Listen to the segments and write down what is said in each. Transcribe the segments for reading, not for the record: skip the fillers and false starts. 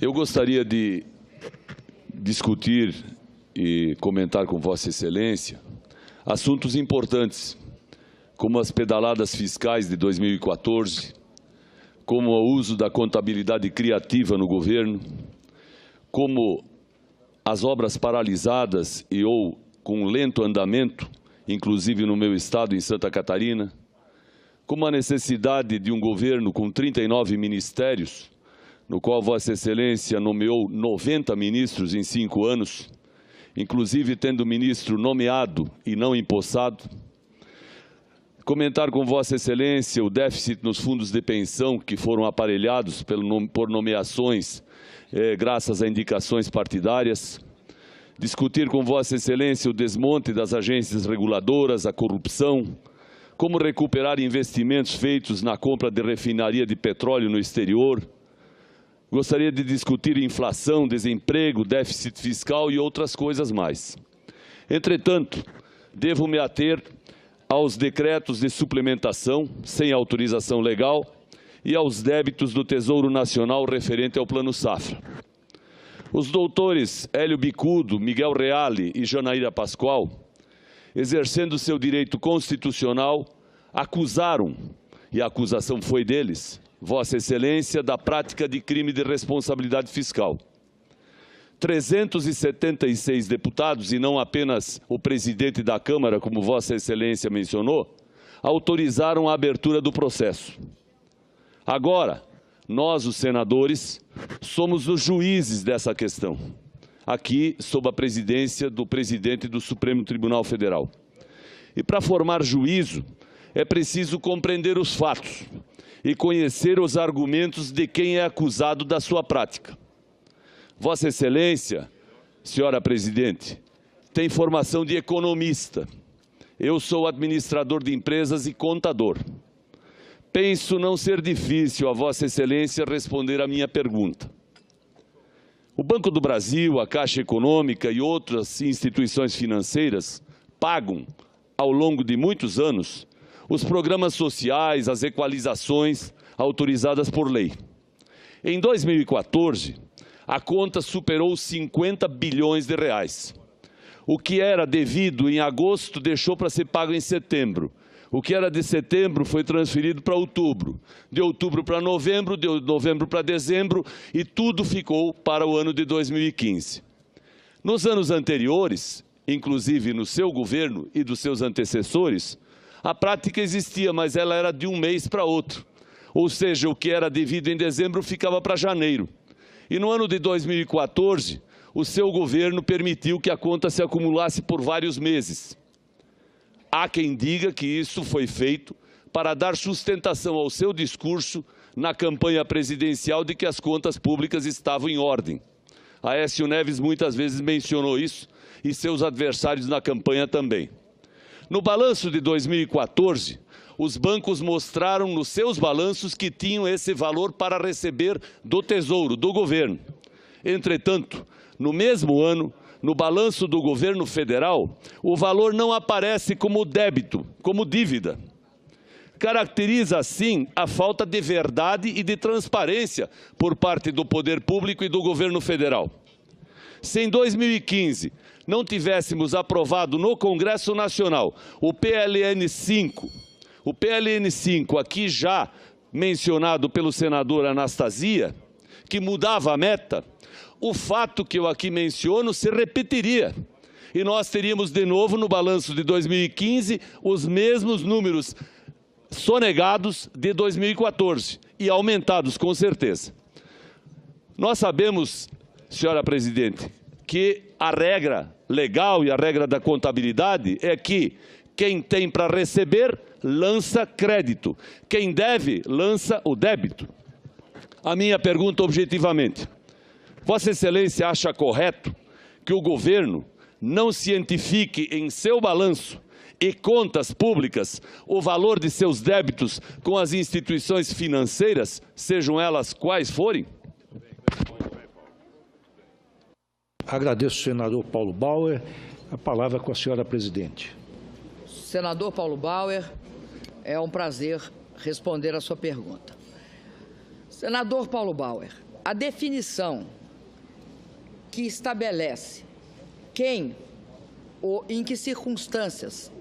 Eu gostaria de discutir e comentar com Vossa Excelência assuntos importantes, como as pedaladas fiscais de 2014, como o uso da contabilidade criativa no governo, como as obras paralisadas e ou com lento andamento, inclusive no meu estado, em Santa Catarina, como a necessidade de um governo com 39 ministérios, no qual Vossa Excelência nomeou 90 ministros em 5 anos, inclusive tendo ministro nomeado e não empossado. Comentar com Vossa Excelência o déficit nos fundos de pensão que foram aparelhados por nomeações graças a indicações partidárias. Discutir com Vossa Excelência o desmonte das agências reguladoras, a corrupção, como recuperar investimentos feitos na compra de refinaria de petróleo no exterior. Gostaria de discutir inflação, desemprego, déficit fiscal e outras coisas mais. Entretanto, devo me ater aos decretos de suplementação, sem autorização legal, e aos débitos do Tesouro Nacional referente ao Plano Safra. Os doutores Hélio Bicudo, Miguel Reale e Janaína Pascoal, exercendo seu direito constitucional, acusaram, e a acusação foi deles, Vossa Excelência, da prática de crime de responsabilidade fiscal. 376 deputados, e não apenas o presidente da Câmara, como Vossa Excelência mencionou, autorizaram a abertura do processo. Agora, nós, os senadores, somos os juízes dessa questão, aqui sob a presidência do presidente do Supremo Tribunal Federal. E para formar juízo, é preciso compreender os fatos e conhecer os argumentos de quem é acusado da sua prática. Vossa Excelência, senhora presidente, tem formação de economista. Eu sou administrador de empresas e contador. Penso não ser difícil a Vossa Excelência responder à minha pergunta. O Banco do Brasil, a Caixa Econômica e outras instituições financeiras pagam, ao longo de muitos anos, os programas sociais, as equalizações autorizadas por lei. Em 2014, a conta superou 50 bilhões de reais. O que era devido em agosto deixou para ser pago em setembro. O que era de setembro foi transferido para outubro. De outubro para novembro, de novembro para dezembro e tudo ficou para o ano de 2015. Nos anos anteriores, inclusive no seu governo e dos seus antecessores, a prática existia, mas ela era de um mês para outro. Ou seja, o que era devido em dezembro ficava para janeiro. E no ano de 2014, o seu governo permitiu que a conta se acumulasse por vários meses. Há quem diga que isso foi feito para dar sustentação ao seu discurso na campanha presidencial de que as contas públicas estavam em ordem. Aécio Neves muitas vezes mencionou isso e seus adversários na campanha também. No balanço de 2014, os bancos mostraram nos seus balanços que tinham esse valor para receber do Tesouro, do governo. Entretanto, no mesmo ano, no balanço do governo federal, o valor não aparece como débito, como dívida. Caracteriza, assim, a falta de verdade e de transparência por parte do poder público e do governo federal. Se em 2015 não tivéssemos aprovado no Congresso Nacional o PLN 5, aqui já mencionado pelo senador Anastasia, que mudava a meta, o fato que eu aqui menciono se repetiria. E nós teríamos de novo no balanço de 2015 os mesmos números sonegados de 2014 e aumentados com certeza. Nós sabemos, senhora presidente, que a regra legal e a regra da contabilidade é que quem tem para receber lança crédito, quem deve lança o débito. A minha pergunta objetivamente: Vossa Excelência acha correto que o governo não cientifique em seu balanço e contas públicas o valor de seus débitos com as instituições financeiras, sejam elas quais forem? Agradeço ao senador Paulo Bauer. A palavra com a senhora presidente. Senador Paulo Bauer, é um prazer responder a sua pergunta. Senador Paulo Bauer, a definição que estabelece quem ou em que circunstâncias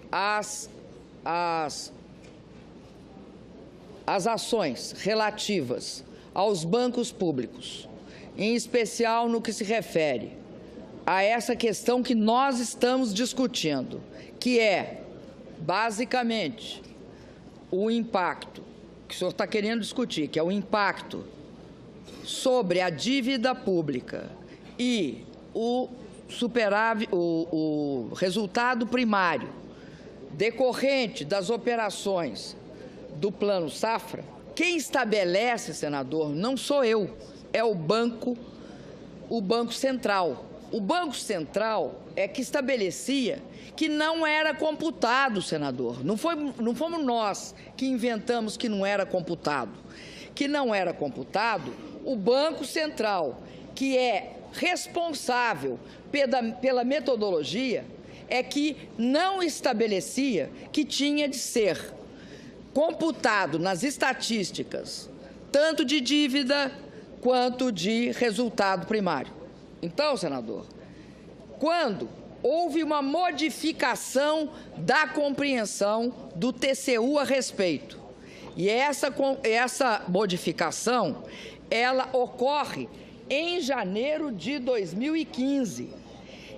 as ações relativas aos bancos públicos, em especial no que se refere a essa questão que nós estamos discutindo, que é, basicamente, o impacto que o senhor está querendo discutir, que é o impacto sobre a dívida pública e o superávit, o resultado primário decorrente das operações do Plano Safra. Quem estabelece, senador, não sou eu, é o Banco Central. O Banco Central é que estabelecia que não era computado, senador. Não fomos nós que inventamos que não era computado. Que não era computado, o Banco Central, que é responsável pela metodologia, é que não estabelecia que tinha de ser computado nas estatísticas, tanto de dívida quanto de resultado primário. Então, senador, quando houve uma modificação da compreensão do TCU a respeito, e essa modificação, ela ocorre em janeiro de 2015.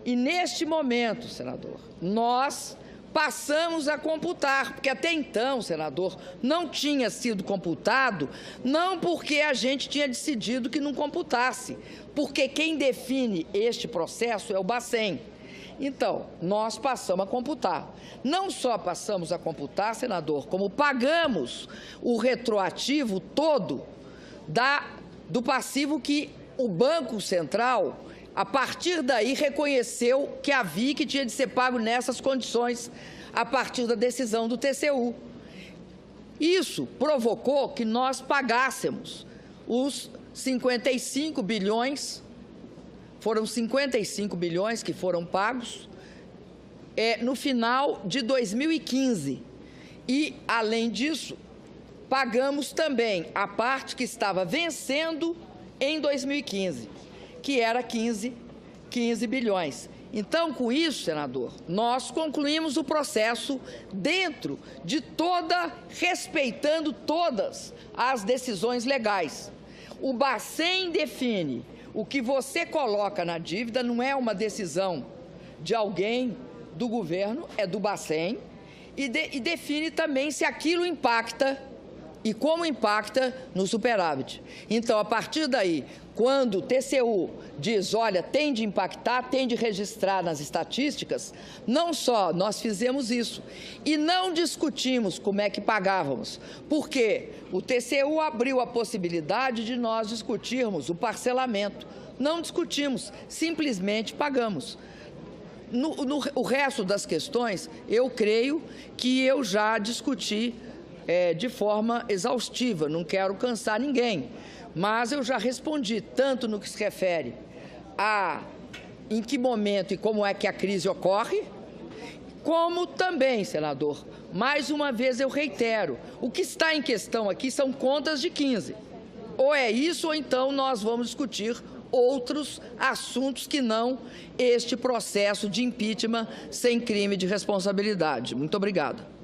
E neste momento, senador, nós passamos a computar, porque até então, senador, não tinha sido computado, não porque a gente tinha decidido que não computasse, porque quem define este processo é o Bacen. Então, nós passamos a computar. Não só passamos a computar, senador, como pagamos o retroativo todo do passivo que o Banco Central, a partir daí, reconheceu que havia que tinha de ser pago nessas condições, a partir da decisão do TCU. Isso provocou que nós pagássemos os 55 bilhões, foram 55 bilhões que foram pagos no final de 2015. E, além disso, pagamos também a parte que estava vencendo em 2015, que era 15 bilhões. Então, com isso, senador, nós concluímos o processo respeitando todas as decisões legais. O Bacen define o que você coloca na dívida, não é uma decisão de alguém do governo, é do Bacen, e define também se aquilo impacta e como impacta no superávit. Então, a partir daí, quando o TCU diz, olha, tem de impactar, tem de registrar nas estatísticas, não só nós fizemos isso e não discutimos como é que pagávamos, porque o TCU abriu a possibilidade de nós discutirmos o parcelamento. Não discutimos, simplesmente pagamos. O resto das questões, eu creio que eu já discuti de forma exaustiva, não quero cansar ninguém, mas eu já respondi tanto no que se refere a em que momento e como é que a crise ocorre, como também, senador, mais uma vez eu reitero, o que está em questão aqui são contas de 15. Ou é isso, ou então nós vamos discutir outros assuntos que não este processo de impeachment sem crime de responsabilidade. Muito obrigada.